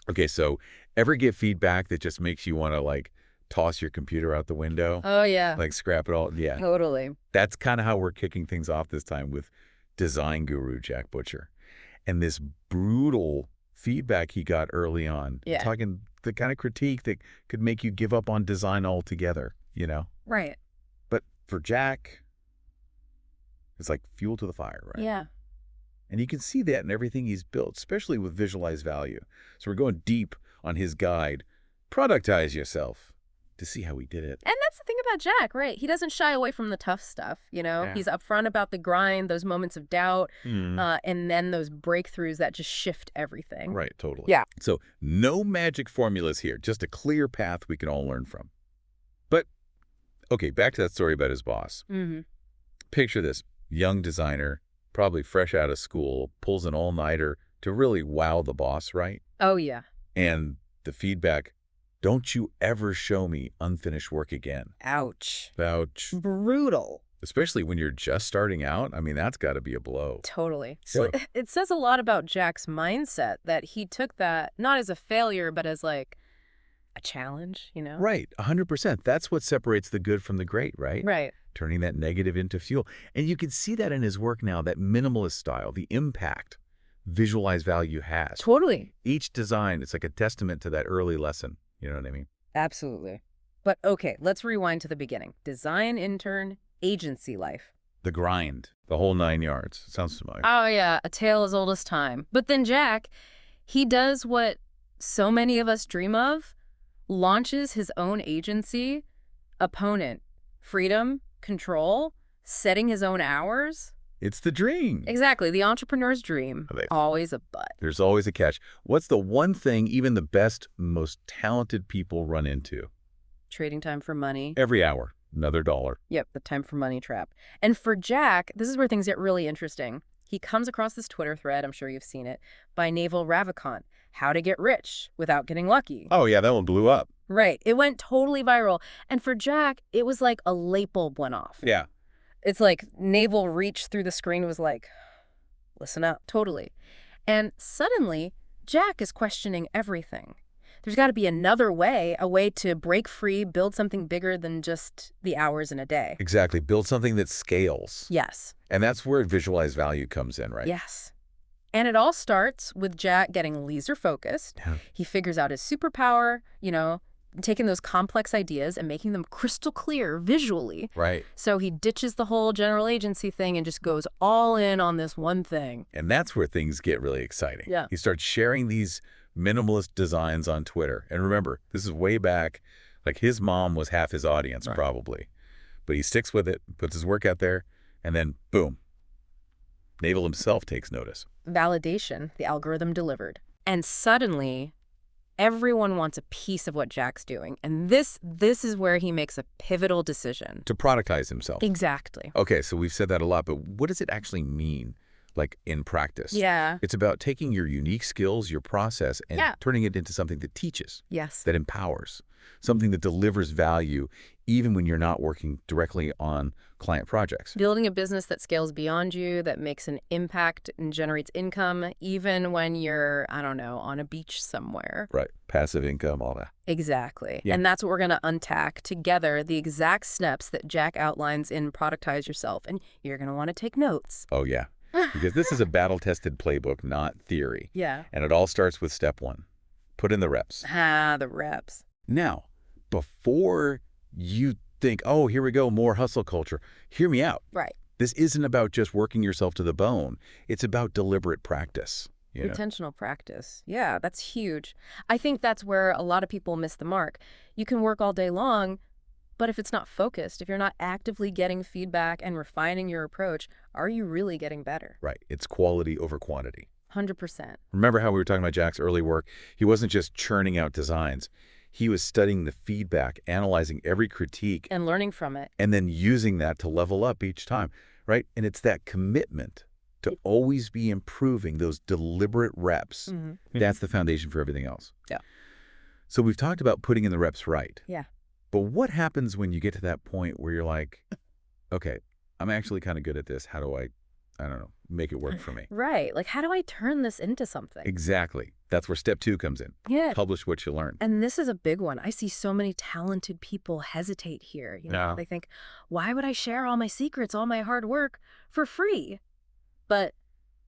Okay, so ever get feedback that just makes you want to like toss your computer out the window? Oh, yeah. Like scrap it all? Yeah. Totally. That's kind of how we're kicking things off this time with design guru Jack Butcher. And this brutal feedback he got early on, Yeah. talking the kind of critique that could make you give up on design altogether, you know? Right. But for Jack, it's like fuel to the fire, right? Yeah. And you can see that in everything he's built, especially with visualized value. So we're going deep on his guide, Productize Yourself, to see how he did it. And that's the thing about Jack, right? He doesn't shy away from the tough stuff, you know? Yeah. He's upfront about the grind, those moments of doubt, Mm. and then those breakthroughs that just shift everything. Right, totally. Yeah. So no magic formulas here, just a clear path we can all learn from. But, okay, back to that story about his boss. Mm-hmm. Picture this young designer, probably fresh out of school, pulls an all-nighter to really wow the boss, right? Oh, yeah. And the feedback, don't you ever show me unfinished work again. Ouch. Ouch. Brutal. Especially when you're just starting out. I mean, that's got to be a blow. Totally. So- So it says a lot about Jack's mindset that he took that not as a failure, but as like a challenge, you know? Right, 100%. That's what separates the good from the great, right? Right. Turning that negative into fuel. And you can see that in his work now, that minimalist style, the impact visualized value has. Totally. Each design, it's like a testament to that early lesson. You know what I mean? Absolutely. But okay, let's rewind to the beginning. Design intern, agency life. The grind, the whole 9 yards. Sounds familiar. Oh, yeah, a tale as old as time. But then Jack, he does what so many of us dream of, launches his own agency, opponent, freedom, control, setting his own hours. It's the dream. Exactly, the entrepreneur's dream. Okay. Always a but. There's always a catch. What's the one thing even the best, most talented people run into? Trading time for money. Every hour, another dollar. Yep, the time for money trap. And for Jack, this is where things get really interesting. He comes across this Twitter thread, I'm sure you've seen it, by Naval Ravikant, How to Get Rich Without Getting Lucky. Oh, yeah, that one blew up. Right. It went totally viral. And for Jack, it was like a light bulb went off. Yeah. It's like Naval reached through the screen and was like, listen up. Totally. And suddenly, Jack is questioning everything. There's got to be another way, a way to break free, build something bigger than just the hours in a day. Exactly. Build something that scales. Yes. And that's where visualized value comes in, right? Yes. And it all starts with Jack getting laser focused. Yeah. He figures out his superpower, you know, taking those complex ideas and making them crystal clear visually. Right. So he ditches the whole general agency thing and just goes all in on this one thing. And that's where things get really exciting. Yeah. He starts sharing these minimalist designs on Twitter. And remember, this is way back, like his mom was half his audience, Right. probably. But he sticks with it, puts his work out there, and then boom, Naval himself takes notice. Validation, the algorithm delivered. And suddenly, everyone wants a piece of what Jack's doing. And this is where he makes a pivotal decision. To productize himself. Exactly. Okay, so we've said that a lot, but what does it actually mean, like in practice? Yeah. It's about taking your unique skills, your process, and Yeah. turning it into something that teaches, Yes. that empowers, something that delivers value even when you're not working directly on client projects. Building a business that scales beyond you, that makes an impact and generates income, even when you're, I don't know, on a beach somewhere. Right. Passive income, all that. Exactly. Yeah. And that's what we're going to untack together, the exact steps that Jack outlines in Productize Yourself. And you're going to want to take notes. Oh, yeah. Because this is a battle-tested playbook, not theory. Yeah. And it all starts with step 1. Put in the reps. The reps. Now, before you think, oh, here we go, more hustle culture, hear me out. Right. This isn't about just working yourself to the bone. It's about deliberate practice. You know? Intentional practice. Yeah, that's huge. I think that's where a lot of people miss the mark. You can work all day long, but if it's not focused, if you're not actively getting feedback and refining your approach, are you really getting better? Right. It's quality over quantity. 100%. Remember how we were talking about Jack's early work? He wasn't just churning out designs. He was studying the feedback, analyzing every critique, And learning from it. and then using that to level up each time, right? And it's that commitment to always be improving, those deliberate reps. Mm-hmm. That's the foundation for everything else. Yeah. So we've talked about putting in the reps right. Yeah. But what happens when you get to that point where you're like, okay, I'm actually kind of good at this. How do I I don't know, make it work for me. Right. Like, how do I turn this into something? Exactly. That's where step 2 comes in. Yeah. Publish what you learn. And this is a big one. I see so many talented people hesitate here. Yeah. They think, why would I share all my secrets, all my hard work for free? But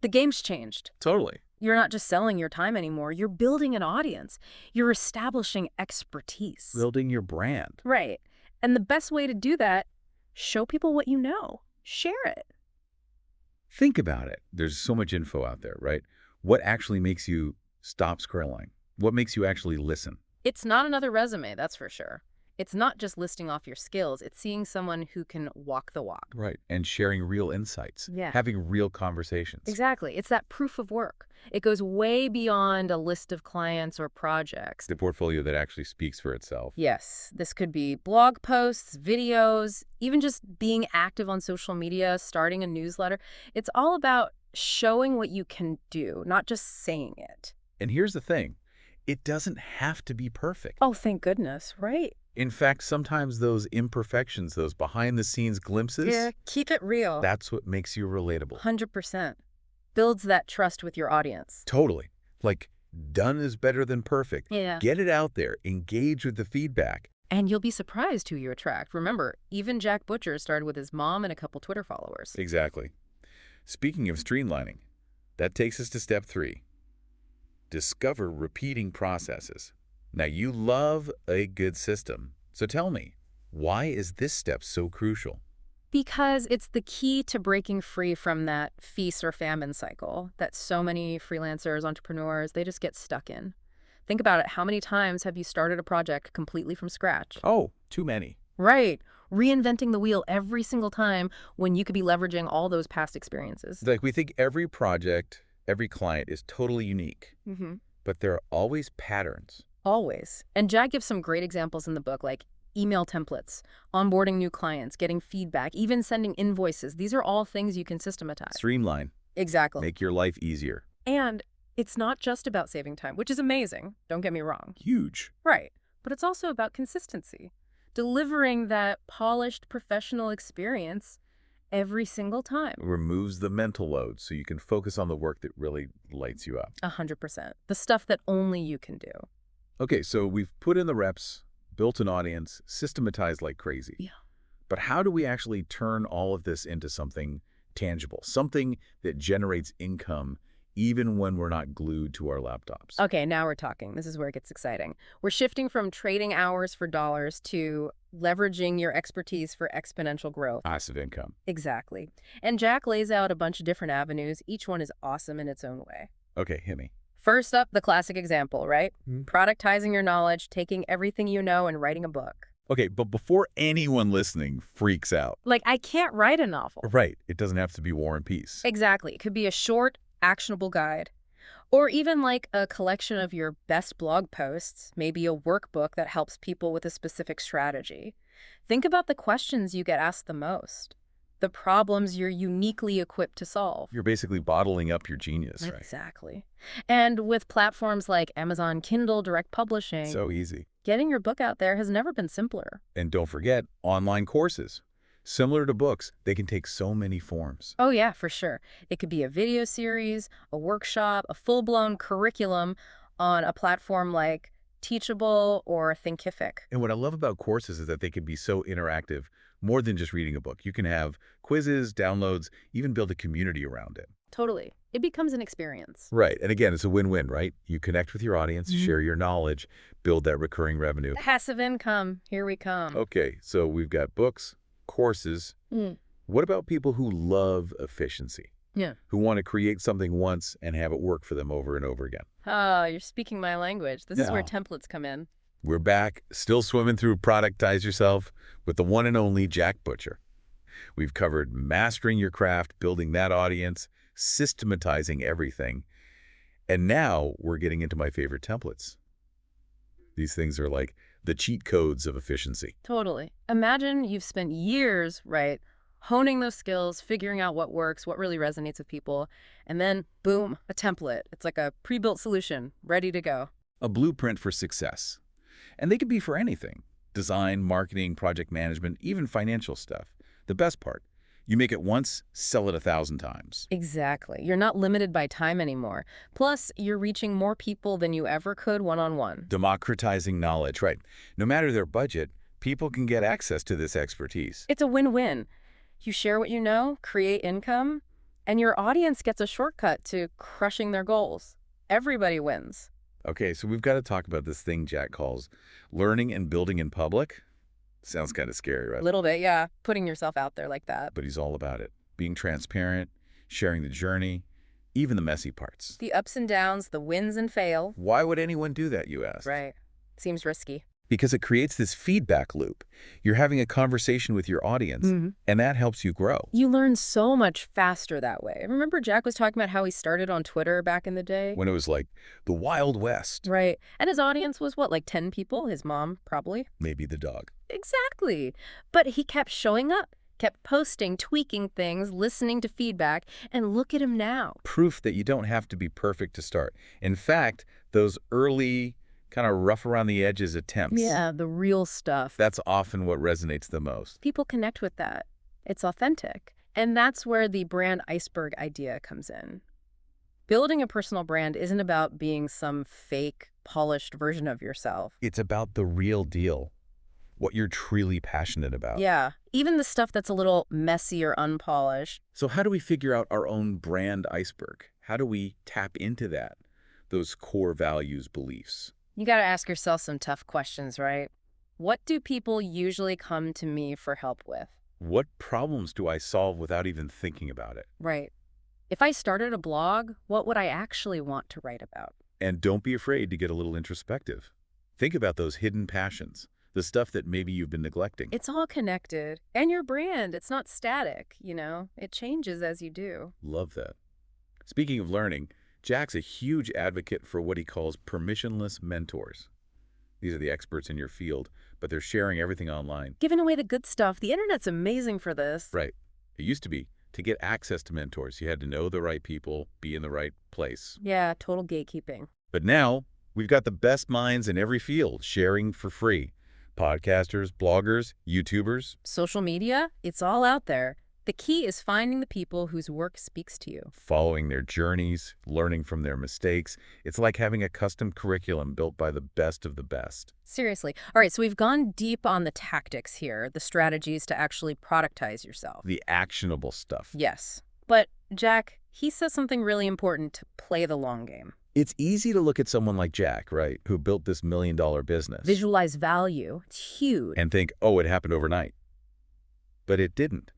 the game's changed. Totally. You're not just selling your time anymore. You're building an audience. You're establishing expertise. Building your brand. Right. And the best way to do that, show people what you know. Share it. Think about it. There's so much info out there, right? What actually makes you stop scrolling? What makes you actually listen? It's not another resume, that's for sure. It's not just listing off your skills. It's seeing someone who can walk the walk. Right. And sharing real insights. Yeah. Having real conversations. Exactly. It's that proof of work. It goes way beyond a list of clients or projects. The portfolio that actually speaks for itself. Yes, this could be blog posts, videos, even just being active on social media, starting a newsletter. It's all about showing what you can do, not just saying it. And here's the thing. It doesn't have to be perfect. Oh, thank goodness, right? In fact, sometimes those imperfections, those behind-the-scenes glimpses, Keep it real. that's what makes you relatable. 100%. Builds that trust with your audience. Totally. Like, done is better than perfect. Yeah. Get it out there. Engage with the feedback. And you'll be surprised who you attract. Remember, even Jack Butcher started with his mom and a couple Twitter followers. Exactly. Speaking of streamlining, that takes us to step 3. Discover repeating processes. Now, you love a good system. So tell me, why is this step so crucial? Because it's the key to breaking free from that feast or famine cycle that so many freelancers, entrepreneurs, they just get stuck in. Think about it. How many times have you started a project completely from scratch? Oh, too many. Right. Reinventing the wheel every single time when you could be leveraging all those past experiences. Like, we think every project, every client is totally unique, but there are always patterns. Always. And Jack gives some great examples in the book, like email templates, onboarding new clients, getting feedback, even sending invoices. These are all things you can systematize. Streamline. Exactly. Make your life easier. And it's not just about saving time, which is amazing. Don't get me wrong. Huge. Right. But it's also about consistency. Delivering that polished professional experience every single time. Removes the mental load so you can focus on the work that really lights you up. 100%. The stuff that only you can do. Okay, so we've put in the reps, built an audience, systematized like crazy. Yeah. But how do we actually turn all of this into something tangible, something that generates income even when we're not glued to our laptops? Okay, now we're talking. This is where it gets exciting. We're shifting from trading hours for dollars to leveraging your expertise for exponential growth. Passive income. Exactly. And Jack lays out a bunch of different avenues. Each one is awesome in its own way. Okay, hit me. First up, the classic example, right? Productizing your knowledge, taking everything you know and writing a book. Okay, but before anyone listening freaks out. Like, I can't write a novel. Right, it doesn't have to be War and Peace. Exactly. It could be a short, actionable guide. Or even like a collection of your best blog posts, maybe a workbook that helps people with a specific strategy. Think about the questions you get asked the most, the problems you're uniquely equipped to solve. You're basically bottling up your genius, right? Exactly. And with platforms like Amazon Kindle Direct Publishing, So easy. getting your book out there has never been simpler. And don't forget, online courses. Similar to books, they can take so many forms. Oh yeah, for sure. It could be a video series, a workshop, a full-blown curriculum on a platform like Teachable or Thinkific. And what I love about courses is that they can be so interactive, more than just reading a book. You can have quizzes, downloads, even build a community around it. Totally. It becomes an experience. Right. And again, it's a win-win, right? You connect with your audience, share your knowledge, build that recurring revenue. Passive income. Here we come. Okay, so we've got books, courses. What about people who love efficiency? Yeah. Who want to create something once and have it work for them over and over again? Oh, you're speaking my language. This is where Yeah. templates come in. We're back, still swimming through Productize Yourself with the one and only Jack Butcher. We've covered mastering your craft, building that audience, systematizing everything. And now we're getting into my favorite templates. These things are like the cheat codes of efficiency. Totally. Imagine you've spent years, right, honing those skills, figuring out what works, what really resonates with people, and then, boom, a template. It's like a pre-built solution, ready to go. A blueprint for success. And they could be for anything. Design, marketing, project management, even financial stuff. The best part, You make it once, sell it 1,000 times. Exactly. You're not limited by time anymore. Plus, you're reaching more people than you ever could one-on-one. Democratizing knowledge, right? No matter their budget, people can get access to this expertise. It's a win-win. You share what you know, create income, and your audience gets a shortcut to crushing their goals. Everybody wins. Okay, so we've got to talk about this thing Jack calls learning and building in public. Sounds kind of scary, A right? little bit, yeah. Putting yourself out there like that. But he's all about it. Being transparent, sharing the journey, even the messy parts. The ups and downs, the wins and fail. Why would anyone do that, you ask? Right. Seems risky. Because it creates this feedback loop. You're having a conversation with your audience, and that helps you grow. You learn so much faster that way. Remember Jack was talking about how he started on Twitter back in the day? When it was like the Wild West. Right. And his audience was what, like 10 people? His mom, probably? Maybe the dog. Exactly. But he kept showing up, kept posting, tweaking things, listening to feedback, and look at him now. Proof that you don't have to be perfect to start. In fact, those early, kind of rough around the edges attempts. Yeah, the real stuff. That's often what resonates the most. People connect with that. It's authentic. And that's where the brand iceberg idea comes in. Building a personal brand isn't about being some fake, polished version of yourself. It's about the real deal, what you're truly passionate about. Yeah, even the stuff that's a little messy or unpolished. So how do we figure out our own brand iceberg? How do we tap into that, those core values, beliefs? You got to ask yourself some tough questions, right? What do people usually come to me for help with? What problems do I solve without even thinking about it? Right. If I started a blog, what would I actually want to write about? And don't be afraid to get a little introspective. Think about those hidden passions, the stuff that maybe you've been neglecting. It's all connected. And your brand, it's not static, you know? It changes as you do. Love that. Speaking of learning, Jack's a huge advocate for what he calls permissionless mentors. These are the experts in your field, but they're sharing everything online. Giving away the good stuff. The internet's amazing for this. Right. It used to be, to get access to mentors, you had to know the right people, be in the right place. Yeah, total gatekeeping. But now, we've got the best minds in every field sharing for free. Podcasters, bloggers, YouTubers. Social media, it's all out there. The key is finding the people whose work speaks to you. Following their journeys, learning from their mistakes. It's like having a custom curriculum built by the best of the best. Seriously. All right, so we've gone deep on the tactics here, the strategies to actually productize yourself. The actionable stuff. Yes. But Jack, he says something really important to play the long game. It's easy to look at someone like Jack, right, who built this million-dollar business. Visualize value. It's huge. And think, oh, it happened overnight. But it didn't.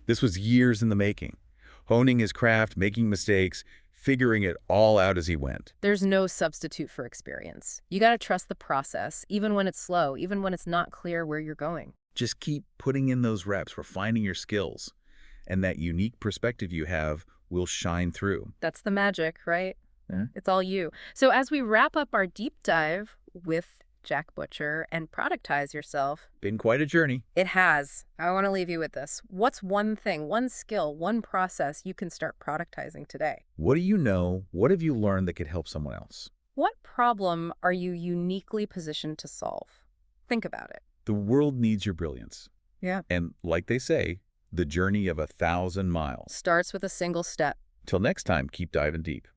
This was years in the making. Honing his craft, making mistakes, figuring it all out as he went. There's no substitute for experience. You got to trust the process, even when it's slow, even when it's not clear where you're going. Just keep putting in those reps, refining your skills, and that unique perspective you have will shine through. That's the magic, right? Yeah. It's all you. So as we wrap up our deep dive with Jack Butcher and Productize Yourself. Been quite a journey. It has. I want to leave you with this. What's one thing, one skill, one process you can start productizing today? What do you know? What have you learned that could help someone else? What problem are you uniquely positioned to solve? Think about it. The world needs your brilliance. Yeah. And like they say, the journey of 1,000 miles. Starts with a single step. Till next time, keep diving deep.